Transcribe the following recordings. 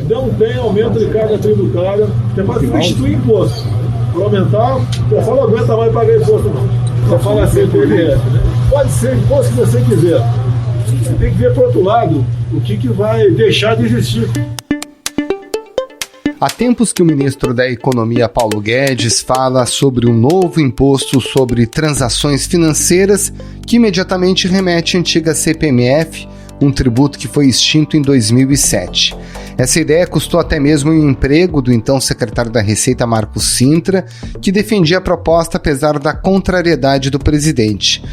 Não tem aumento de carga tributária, tem mais que substituir imposto. Para aumentar, o pessoal não aguenta mais pagar imposto, não. Você fala assim, pode ser imposto que você quiser. Você tem que ver para o outro lado o que vai deixar de existir. Há tempos que o ministro da Economia, Paulo Guedes, fala sobre um novo imposto sobre transações financeiras que imediatamente remete à antiga CPMF, um tributo que foi extinto em 2007. Essa ideia custou até mesmo o emprego do então secretário da Receita, Marcos Cintra, que defendia a proposta apesar da contrariedade do presidente.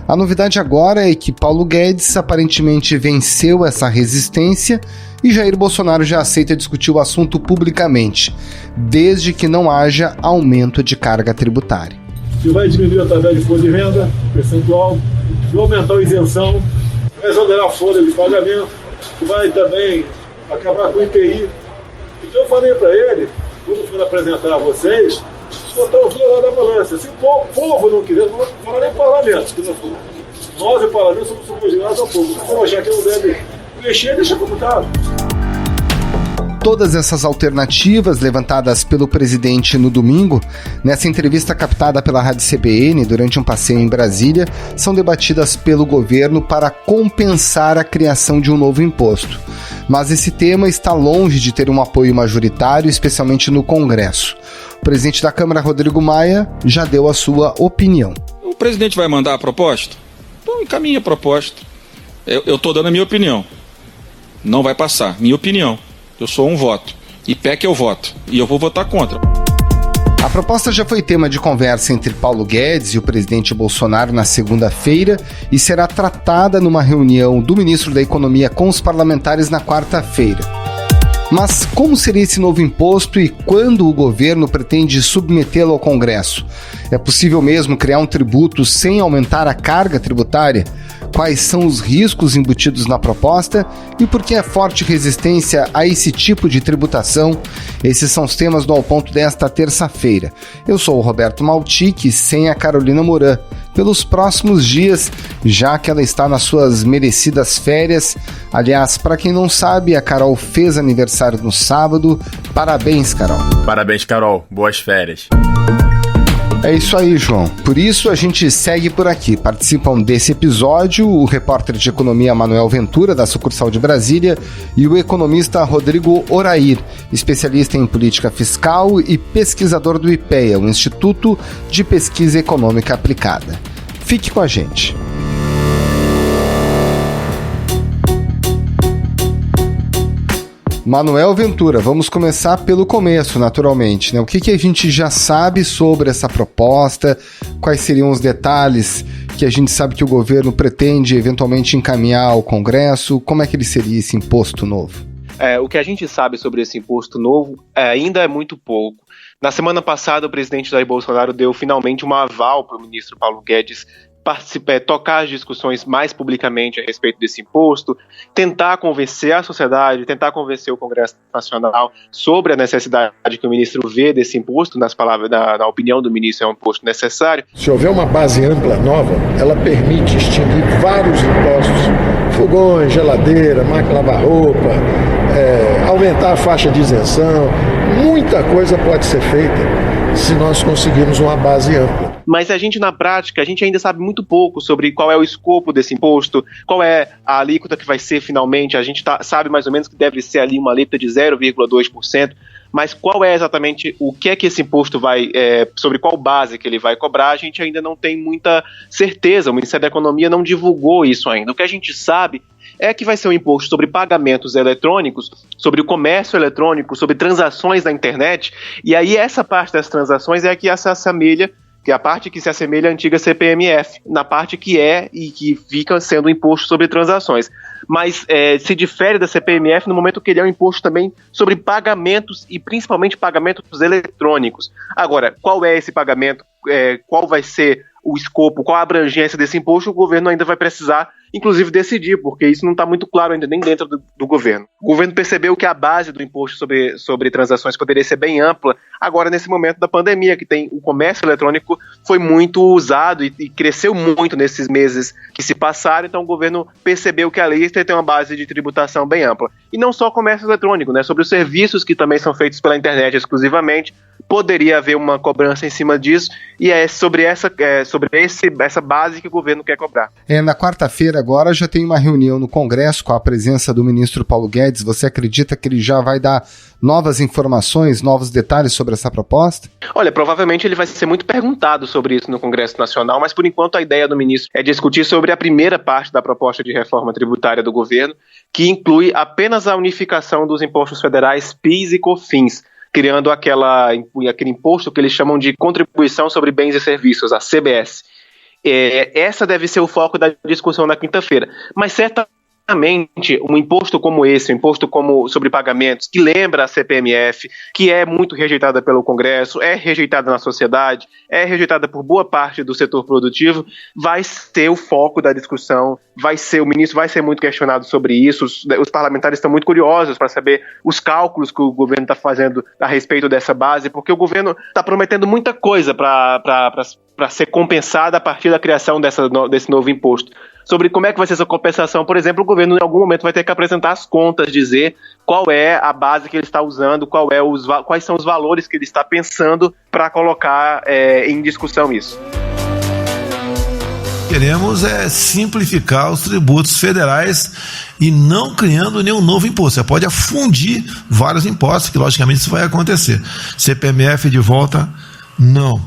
A novidade agora é que Paulo Guedes aparentemente venceu essa resistência e Jair Bolsonaro já aceita discutir o assunto publicamente, desde que não haja aumento de carga tributária. Que vai diminuir através de folha de renda, percentual, vai aumentar a isenção, vai exonerar a folha de pagamento, que vai também acabar com o IPI. Então eu falei para ele, quando for apresentar a vocês, botar os dois lá da balança. Se o povo não quiser, não vou falar nem parlamento. Nós, o parlamento, somos subordinados ao povo. Se for achar que não deve mexer, deixa como está. Todas essas alternativas levantadas pelo presidente no domingo, nessa entrevista captada pela Rádio CBN durante um passeio em Brasília, são debatidas pelo governo para compensar a criação de um novo imposto. Mas esse tema está longe de ter um apoio majoritário, especialmente no Congresso. O presidente da Câmara, Rodrigo Maia, já deu a sua opinião. O presidente vai mandar a proposta? Então encaminha a proposta. Eu estou dando a minha opinião. Não vai passar. Minha opinião. Eu sou um voto. E PEC eu voto. E eu vou votar contra. A proposta já foi tema de conversa entre Paulo Guedes e o presidente Bolsonaro na segunda-feira e será tratada numa reunião do ministro da Economia com os parlamentares na quarta-feira. Mas como seria esse novo imposto e quando o governo pretende submetê-lo ao Congresso? É possível mesmo criar um tributo sem aumentar a carga tributária? Quais são os riscos embutidos na proposta e por que a forte resistência a esse tipo de tributação? Esses são os temas do Ao Ponto desta terça-feira. Eu sou o Roberto Maltic, sem a Carolina Moran, pelos próximos dias, já que ela está nas suas merecidas férias. Aliás, para quem não sabe, a Carol fez aniversário no sábado. Parabéns, Carol. Parabéns, Carol. Boas férias. É isso aí, João. Por isso, a gente segue por aqui. Participam desse episódio o repórter de economia Manuel Ventura, da sucursal de Brasília, e o economista Rodrigo Orair, especialista em política fiscal e pesquisador do IPEA, o Instituto de Pesquisa Econômica Aplicada. Fique com a gente. Manuel Ventura, vamos começar pelo começo, naturalmente, né? O que a gente já sabe sobre essa proposta? Quais seriam os detalhes que a gente sabe que o governo pretende eventualmente encaminhar ao Congresso? Como é que ele seria esse imposto novo? O que a gente sabe sobre esse imposto novo ainda é muito pouco. Na semana passada, o presidente Jair Bolsonaro deu finalmente um aval para o ministro Paulo Guedes tocar as discussões mais publicamente a respeito desse imposto, tentar convencer a sociedade, tentar convencer o Congresso Nacional sobre a necessidade que o ministro vê desse imposto, nas palavras, na opinião do ministro, é um imposto necessário. Se houver uma base ampla nova, ela permite extinguir vários impostos, fogões, geladeira, máquina de lavar roupa, aumentar a faixa de isenção, muita coisa pode ser feita se nós conseguirmos uma base ampla. Mas na prática, a gente ainda sabe muito pouco sobre qual é o escopo desse imposto, qual é a alíquota que vai ser finalmente. A gente sabe mais ou menos que deve ser ali uma alíquota de 0,2%, mas qual é exatamente o que é que esse imposto sobre qual base que ele vai cobrar, a gente ainda não tem muita certeza. O Ministério da Economia não divulgou isso ainda. O que a gente sabe é que vai ser um imposto sobre pagamentos eletrônicos, sobre o comércio eletrônico, sobre transações na internet, e aí essa parte das transações é a que se assemelha, que é a parte que se assemelha à antiga CPMF, na parte que é e que fica sendo um imposto sobre transações. Mas se difere da CPMF no momento que ele é um imposto também sobre pagamentos e principalmente pagamentos eletrônicos. Agora, qual é esse pagamento? Qual vai ser o escopo, qual a abrangência desse imposto, o governo ainda vai precisar, inclusive, decidir, porque isso não está muito claro ainda nem dentro do governo. O governo percebeu que a base do imposto sobre transações poderia ser bem ampla, agora nesse momento da pandemia, que o comércio eletrônico foi muito usado e cresceu muito nesses meses que se passaram, então o governo percebeu que a lei tem uma base de tributação bem ampla. E não só o comércio eletrônico, né, sobre os serviços que também são feitos pela internet exclusivamente, poderia haver uma cobrança em cima disso, e é sobre essa base que o governo quer cobrar. Na quarta-feira agora já tem uma reunião no Congresso com a presença do ministro Paulo Guedes. Você acredita que ele já vai dar novas informações, novos detalhes sobre essa proposta? Olha, provavelmente ele vai ser muito perguntado sobre isso no Congresso Nacional, mas por enquanto a ideia do ministro é discutir sobre a primeira parte da proposta de reforma tributária do governo, que inclui apenas a unificação dos impostos federais PIS e COFINS, criando aquele imposto que eles chamam de Contribuição sobre Bens e Serviços, a CBS. Essa deve ser o foco da discussão na quinta-feira. Mas certamente um imposto como esse, um imposto como sobre pagamentos, que lembra a CPMF, que é muito rejeitada pelo Congresso, é rejeitada na sociedade, é rejeitada por boa parte do setor produtivo, vai ser o foco da discussão, o ministro vai ser muito questionado sobre isso, os parlamentares estão muito curiosos para saber os cálculos que o governo está fazendo a respeito dessa base, porque o governo está prometendo muita coisa para ser compensada a partir da criação desse novo imposto. Sobre como é que vai ser essa compensação, por exemplo, o governo em algum momento vai ter que apresentar as contas, dizer qual é a base que ele está usando, quais são os valores que ele está pensando para colocar em discussão isso. Queremos simplificar os tributos federais e não criando nenhum novo imposto. Você pode afundir vários impostos, que logicamente isso vai acontecer. CPMF de volta, não.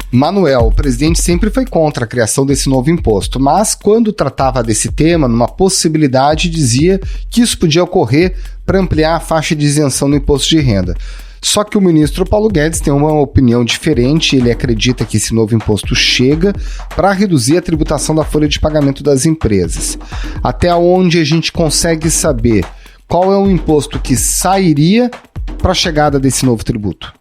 Manuel, o presidente sempre foi contra a criação desse novo imposto, mas quando tratava desse tema, numa possibilidade, dizia que isso podia ocorrer para ampliar a faixa de isenção no imposto de renda. Só que o ministro Paulo Guedes tem uma opinião diferente, ele acredita que esse novo imposto chega para reduzir a tributação da folha de pagamento das empresas. Até onde a gente consegue saber qual é o imposto que sairia para a chegada desse novo tributo?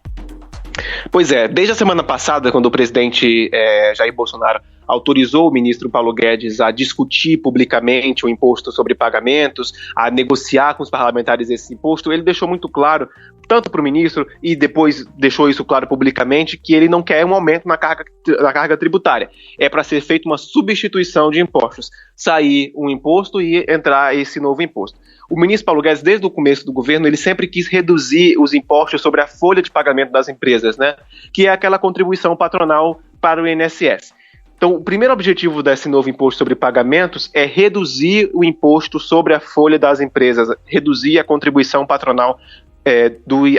Pois é, desde a semana passada, quando o presidente Jair Bolsonaro autorizou o ministro Paulo Guedes a discutir publicamente o imposto sobre pagamentos, a negociar com os parlamentares esse imposto, ele deixou muito claro, tanto para o ministro e depois deixou isso claro publicamente, que ele não quer um aumento na carga tributária. É para ser feita uma substituição de impostos, sair um imposto e entrar esse novo imposto. O ministro Paulo Guedes, desde o começo do governo, ele sempre quis reduzir os impostos sobre a folha de pagamento das empresas, né? Que é aquela contribuição patronal para o INSS. Então, o primeiro objetivo desse novo imposto sobre pagamentos é reduzir o imposto sobre a folha das empresas, reduzir a contribuição patronal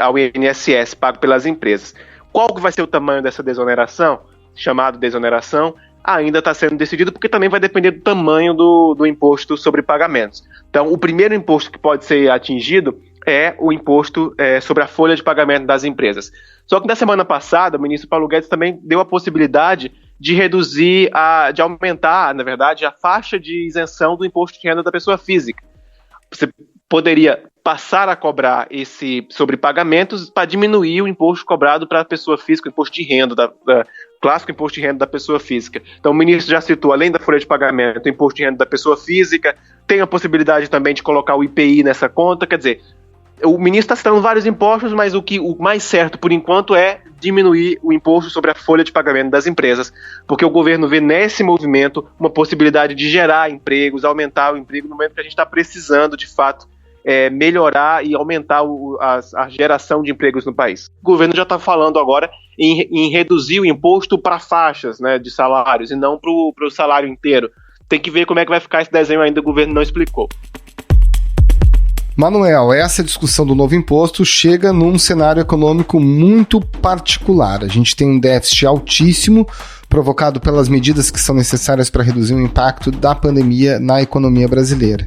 ao INSS pago pelas empresas. Qual que vai ser o tamanho dessa desoneração, chamado desoneração? Ainda está sendo decidido, porque também vai depender do tamanho do imposto sobre pagamentos. Então, o primeiro imposto que pode ser atingido é o imposto sobre a folha de pagamento das empresas. Só que na semana passada, o ministro Paulo Guedes também deu a possibilidade de reduzir, de aumentar, na verdade, a faixa de isenção do imposto de renda da pessoa física. Você poderia passar a cobrar esse sobre pagamentos para diminuir o imposto cobrado para a pessoa física, o imposto de renda, clássico imposto de renda da pessoa física. Então o ministro já citou, além da folha de pagamento, o imposto de renda da pessoa física, tem a possibilidade também de colocar o IPI nessa conta, quer dizer, o ministro está citando vários impostos, mas o mais certo, por enquanto, é diminuir o imposto sobre a folha de pagamento das empresas, porque o governo vê nesse movimento uma possibilidade de gerar empregos, aumentar o emprego no momento que a gente está precisando, de fato, melhorar e aumentar a geração de empregos no país. O governo já está falando agora em reduzir o imposto para faixas, né, de salários e não para o salário inteiro. Tem que ver como é que vai ficar esse desenho ainda, o governo não explicou. Manuel, essa discussão do novo imposto chega num cenário econômico muito particular. A gente tem um déficit altíssimo provocado pelas medidas que são necessárias para reduzir o impacto da pandemia na economia brasileira.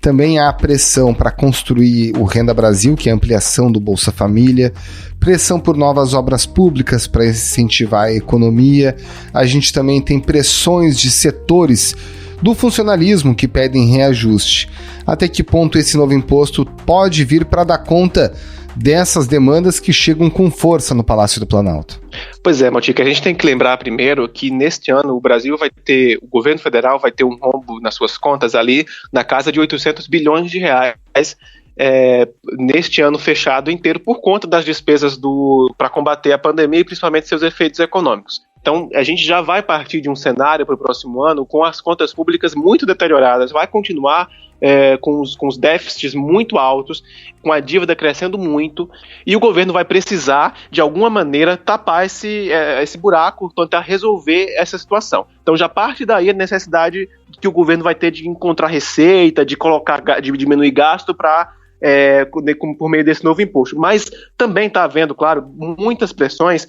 Também há pressão para construir o Renda Brasil, que é a ampliação do Bolsa Família, pressão por novas obras públicas para incentivar a economia. A gente também tem pressões de setores do funcionalismo que pedem reajuste. Até que ponto esse novo imposto pode vir para dar conta dessas demandas que chegam com força no Palácio do Planalto? Pois é, Motica, a gente tem que lembrar primeiro que neste ano o governo federal vai ter um rombo nas suas contas ali na casa de 800 bilhões de reais neste ano fechado inteiro por conta das despesas para combater a pandemia e principalmente seus efeitos econômicos. Então, a gente já vai partir de um cenário para o próximo ano com as contas públicas muito deterioradas, vai continuar com os déficits muito altos, com a dívida crescendo muito, e o governo vai precisar, de alguma maneira, tapar esse buraco, tentar resolver essa situação. Então, já parte daí a necessidade que o governo vai ter de encontrar receita, de diminuir gasto por meio desse novo imposto. Mas também está havendo, claro, muitas pressões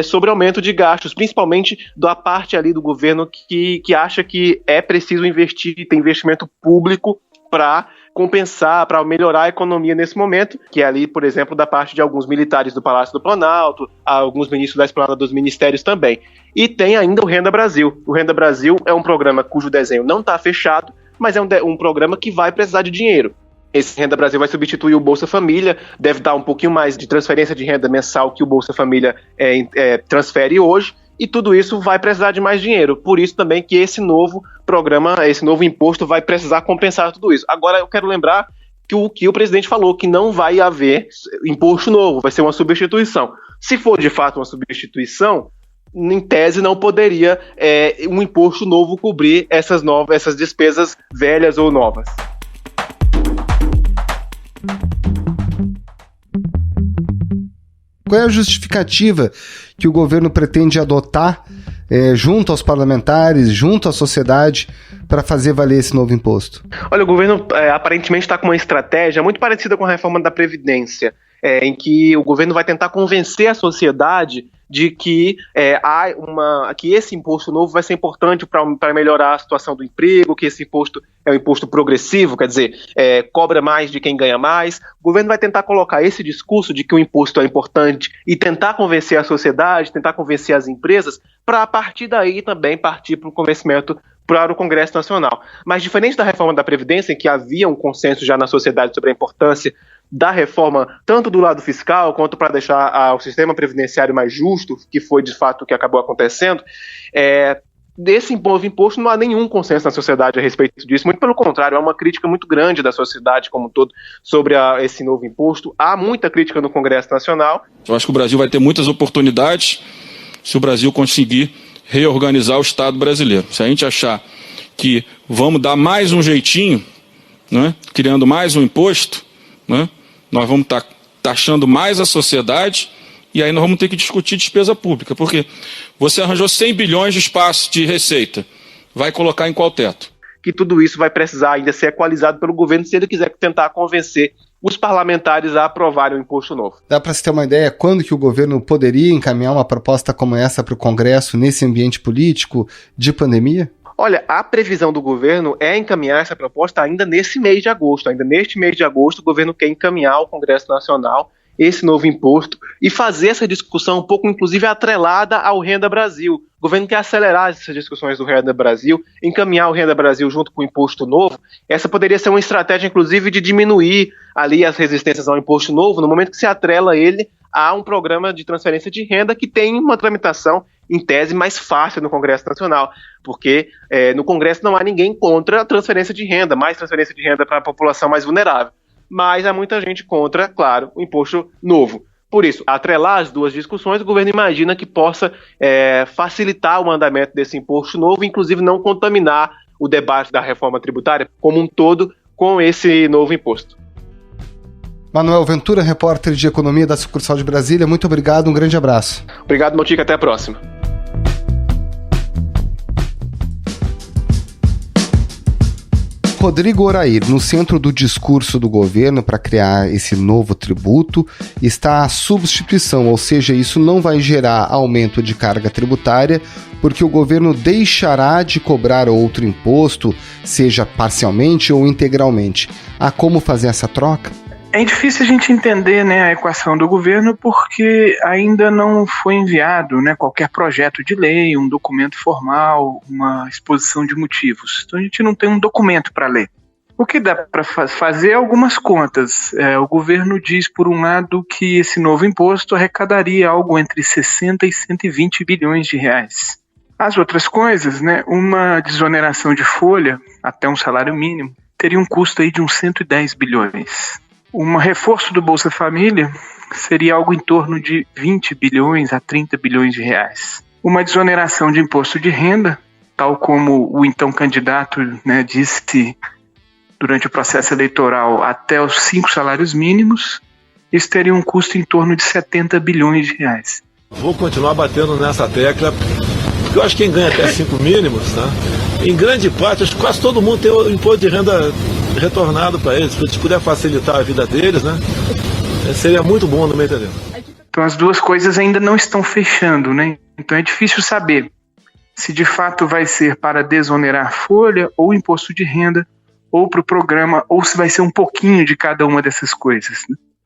sobre aumento de gastos, principalmente da parte ali do governo que acha que é preciso ter investimento público para compensar, para melhorar a economia nesse momento, que é ali, por exemplo, da parte de alguns militares do Palácio do Planalto, alguns ministros da esplanada dos ministérios também. E tem ainda o Renda Brasil. O Renda Brasil é um programa cujo desenho não está fechado, mas é um programa que vai precisar de dinheiro. Esse Renda Brasil vai substituir o Bolsa Família, deve dar um pouquinho mais de transferência de renda mensal que o Bolsa Família transfere hoje, e tudo isso vai precisar de mais dinheiro. Por isso também que esse novo programa, esse novo imposto vai precisar compensar tudo isso. Agora eu quero lembrar que o presidente falou que não vai haver imposto novo, vai ser uma substituição. Se for de fato uma substituição, em tese não poderia um imposto novo cobrir essas despesas velhas ou novas. Qual é a justificativa que o governo pretende adotar junto aos parlamentares, junto à sociedade, para fazer valer esse novo imposto? Olha, o governo aparentemente está com uma estratégia muito parecida com a reforma da Previdência, em que o governo vai tentar convencer a sociedade de que que esse imposto novo vai ser importante para melhorar a situação do emprego, que esse imposto é um imposto progressivo, quer dizer, cobra mais de quem ganha mais. O governo vai tentar colocar esse discurso de que o imposto é importante e tentar convencer a sociedade, tentar convencer as empresas, para a partir daí também partir para o convencimento para o Congresso Nacional. Mas diferente da reforma da Previdência, em que havia um consenso já na sociedade sobre a importância da reforma, tanto do lado fiscal, quanto para deixar o sistema previdenciário mais justo, que foi de fato o que acabou acontecendo, desse novo imposto não há nenhum consenso na sociedade a respeito disso, muito pelo contrário, há uma crítica muito grande da sociedade como um todo sobre esse novo imposto, há muita crítica no Congresso Nacional. Eu acho que o Brasil vai ter muitas oportunidades se o Brasil conseguir reorganizar o Estado brasileiro. Se a gente achar que vamos dar mais um jeitinho, né, criando mais um imposto, né, nós vamos estar taxando mais a sociedade e aí nós vamos ter que discutir despesa pública, porque você arranjou 100 bilhões de espaço de receita, vai colocar em qual teto? Que tudo isso vai precisar ainda ser equalizado pelo governo se ele quiser tentar convencer os parlamentares a aprovarem o imposto novo. Dá para se ter uma ideia quando que o governo poderia encaminhar uma proposta como essa para o Congresso nesse ambiente político de pandemia? Olha, a previsão do governo é encaminhar essa proposta ainda nesse mês de agosto. Ainda neste mês de agosto, o governo quer encaminhar ao Congresso Nacional esse novo imposto e fazer essa discussão um pouco, inclusive, atrelada ao Renda Brasil. O governo quer acelerar essas discussões do Renda Brasil, encaminhar o Renda Brasil junto com o imposto novo. Essa poderia ser uma estratégia, inclusive, de diminuir ali as resistências ao imposto novo, no momento que se atrela ele a um programa de transferência de renda que tem uma tramitação, em tese, mais fácil no Congresso Nacional, porque no Congresso não há ninguém contra a transferência de renda, mais transferência de renda para a população mais vulnerável. Mas há muita gente contra, claro, o imposto novo. Por isso, atrelar as duas discussões, o governo imagina que possa facilitar o andamento desse imposto novo, inclusive não contaminar o debate da reforma tributária como um todo com esse novo imposto. Manuel Ventura, repórter de Economia da Sucursal de Brasília, muito obrigado, um grande abraço. Obrigado, Motica, até a próxima. Rodrigo Orair, no centro do discurso do governo para criar esse novo tributo, está a substituição, ou seja, isso não vai gerar aumento de carga tributária, porque o governo deixará de cobrar outro imposto, seja parcialmente ou integralmente. Há como fazer essa troca? É difícil a gente entender, né, a equação do governo porque ainda não foi enviado, né, qualquer projeto de lei, um documento formal, uma exposição de motivos. Então a gente não tem um documento para ler. O que dá para fazer é algumas contas. O governo diz, por um lado, que esse novo imposto arrecadaria algo entre 60 e 120 bilhões de reais. As outras coisas, né, uma desoneração de folha até um salário mínimo teria um custo aí de uns 110 bilhões. Um reforço do Bolsa Família seria algo em torno de 20 bilhões a 30 bilhões de reais. Uma desoneração de imposto de renda, tal como o então candidato, né, disse durante o processo eleitoral, até os 5 salários mínimos, isso teria um custo em torno de 70 bilhões de reais. Vou continuar batendo nessa tecla, porque eu acho que quem ganha até 5 mínimos, tá? Em grande parte, acho que quase todo mundo tem o imposto de renda retornado para eles. Se a gente puder facilitar a vida deles, né? Seria muito bom, no meu entender. Então as duas coisas ainda não estão fechando, né? Então é difícil saber se de fato vai ser para desonerar folha ou imposto de renda, ou para o programa, ou se vai ser um pouquinho de cada uma dessas coisas.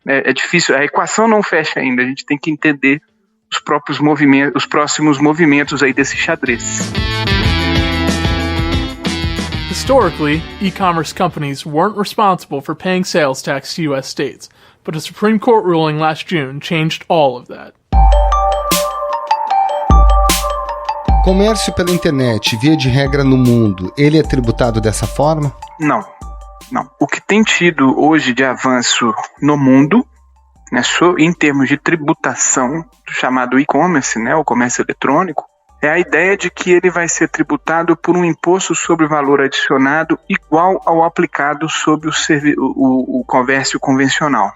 Né? É difícil, a equação não fecha ainda, a gente tem que entender os próprios movimentos, os próximos movimentos aí desse xadrez. Historically, e-commerce companies weren't responsible for paying sales tax to U.S. states, but a Supreme Court ruling last June changed all of that. Comércio pela internet, via de regra no mundo, ele é tributado dessa forma? Não. O que tem tido hoje de avanço no mundo, né, em termos de tributação, do chamado e-commerce, né, o comércio eletrônico, é a ideia de que ele vai ser tributado por um imposto sobre valor adicionado igual ao aplicado sobre o comércio convencional.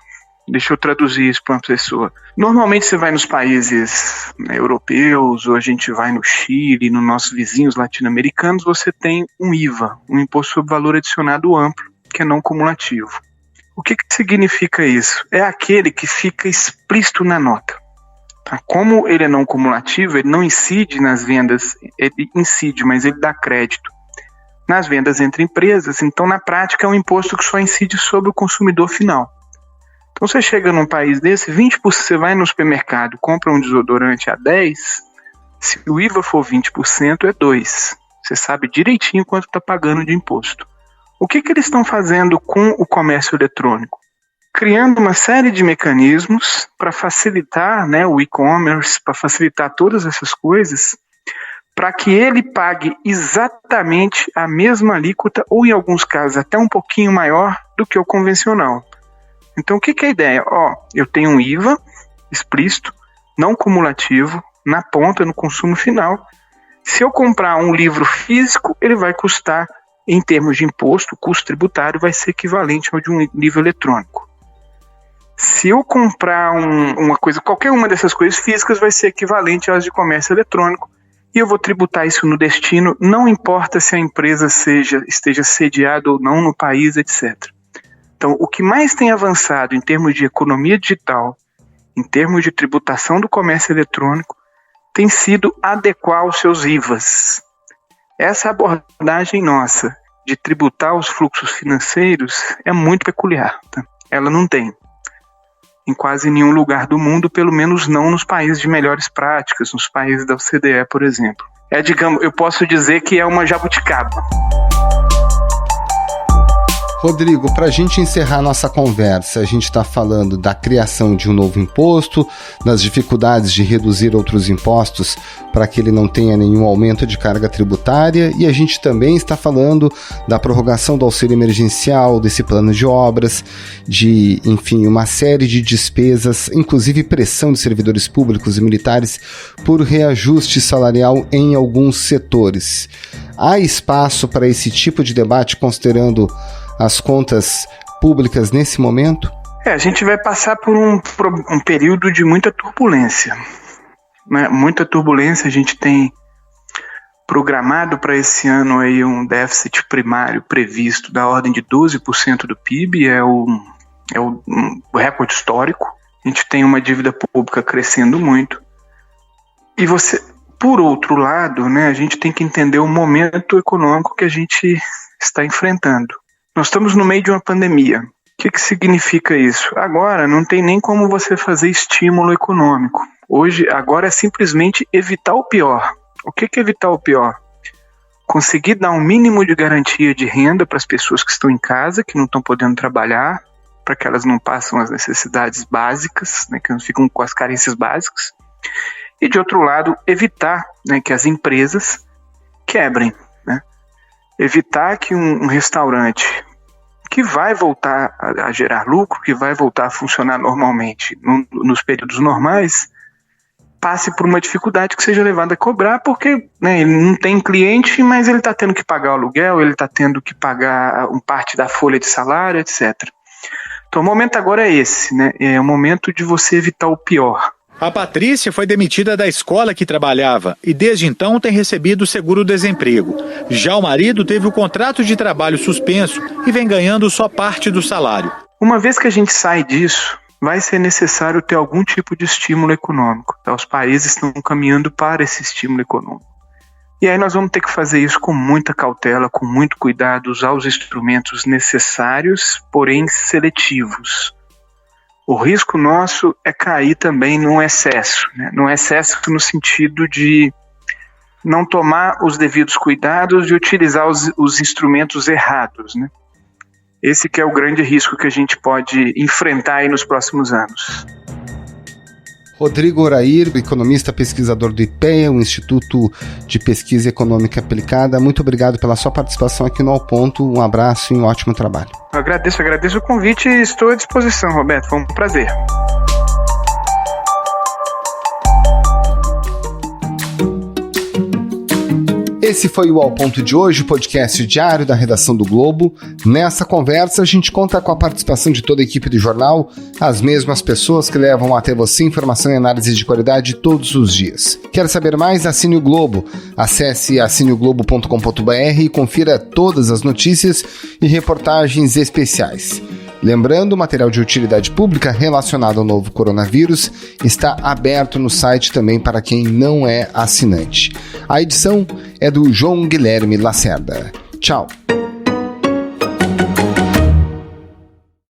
Deixa eu traduzir isso para uma pessoa. Normalmente você vai nos países, né, europeus, ou a gente vai no Chile, nos nossos vizinhos latino-americanos, você tem um IVA, um imposto sobre valor adicionado amplo, que é não cumulativo. O que significa isso? É aquele que fica explícito na nota. Tá? Como ele é não cumulativo, ele não incide nas vendas, ele incide, mas ele dá crédito nas vendas entre empresas, então na prática é um imposto que só incide sobre o consumidor final. Então você chega num país desse, 20%, você vai no supermercado, compra um desodorante a 10%, se o IVA for 20%, é 2%. Você sabe direitinho quanto está pagando de imposto. O que eles estão fazendo com o comércio eletrônico? Criando uma série de mecanismos para facilitar, né, o e-commerce, para facilitar todas essas coisas, para que ele pague exatamente a mesma alíquota, ou em alguns casos até um pouquinho maior do que o convencional. Então o que é a ideia? Eu tenho um IVA explícito, não cumulativo, na ponta, no consumo final. Se eu comprar um livro físico, ele vai custar, em termos de imposto, o custo tributário vai ser equivalente ao de um livro eletrônico. Se eu comprar uma coisa, qualquer uma dessas coisas físicas vai ser equivalente às de comércio eletrônico, e eu vou tributar isso no destino, não importa se a empresa esteja sediada ou não no país, etc. Então, o que mais tem avançado em termos de economia digital, em termos de tributação do comércio eletrônico, tem sido adequar os seus IVAs. Essa abordagem nossa de tributar os fluxos financeiros é muito peculiar. Tá? Ela não tem em quase nenhum lugar do mundo, pelo menos não nos países de melhores práticas, nos países da OCDE, por exemplo. Eu posso dizer que é uma jabuticaba. Rodrigo, para a gente encerrar nossa conversa, a gente está falando da criação de um novo imposto, das dificuldades de reduzir outros impostos para que ele não tenha nenhum aumento de carga tributária, e a gente também está falando da prorrogação do auxílio emergencial, desse plano de obras, de, enfim, uma série de despesas, inclusive pressão de servidores públicos e militares por reajuste salarial em alguns setores. Há espaço para esse tipo de debate considerando as contas públicas nesse momento? A gente vai passar por um período de muita turbulência. Né? Muita turbulência. A gente tem programado para esse ano aí um déficit primário previsto da ordem de 12% do PIB, é o recorde histórico. A gente tem uma dívida pública crescendo muito. E por outro lado, né, a gente tem que entender o momento econômico que a gente está enfrentando. Nós estamos no meio de uma pandemia. que significa isso? Agora não tem nem como você fazer estímulo econômico. Agora é simplesmente evitar o pior. O que é evitar o pior? Conseguir dar um mínimo de garantia de renda para as pessoas que estão em casa, que não estão podendo trabalhar, para que elas não passem as necessidades básicas, né, que não ficam com as carências básicas. E, de outro lado, evitar, né, que as empresas quebrem. Né? Evitar que um restaurante que vai voltar a gerar lucro, que vai voltar a funcionar normalmente nos períodos normais, passe por uma dificuldade que seja levado a cobrar, porque, né, ele não tem cliente, mas ele está tendo que pagar o aluguel, ele está tendo que pagar parte da folha de salário, etc. Então o momento agora é esse, né? É o momento de você evitar o pior. A Patrícia foi demitida da escola que trabalhava e desde então tem recebido o seguro-desemprego. Já o marido teve o contrato de trabalho suspenso e vem ganhando só parte do salário. Uma vez que a gente sai disso, vai ser necessário ter algum tipo de estímulo econômico. Tá? Os países estão caminhando para esse estímulo econômico. E aí nós vamos ter que fazer isso com muita cautela, com muito cuidado, usar os instrumentos necessários, porém seletivos. O risco nosso é cair também num excesso, né? Num excesso no sentido de não tomar os devidos cuidados e utilizar os instrumentos errados, né? Esse que é o grande risco que a gente pode enfrentar aí nos próximos anos. Rodrigo Orair, economista pesquisador do IPEA, o Instituto de Pesquisa Econômica Aplicada, muito obrigado pela sua participação aqui no Ao Ponto. Um abraço e um ótimo trabalho. Agradeço o convite e estou à disposição, Roberto. Foi um prazer. Esse foi o Ao Ponto de hoje, o podcast diário da redação do Globo. Nessa conversa, a gente conta com a participação de toda a equipe do jornal, as mesmas pessoas que levam até você informação e análise de qualidade todos os dias. Quer saber mais? Assine o Globo. Acesse assineoglobo.com.br e confira todas as notícias e reportagens especiais. Lembrando, o material de utilidade pública relacionado ao novo coronavírus está aberto no site também para quem não é assinante. A edição é do João Guilherme Lacerda. Tchau!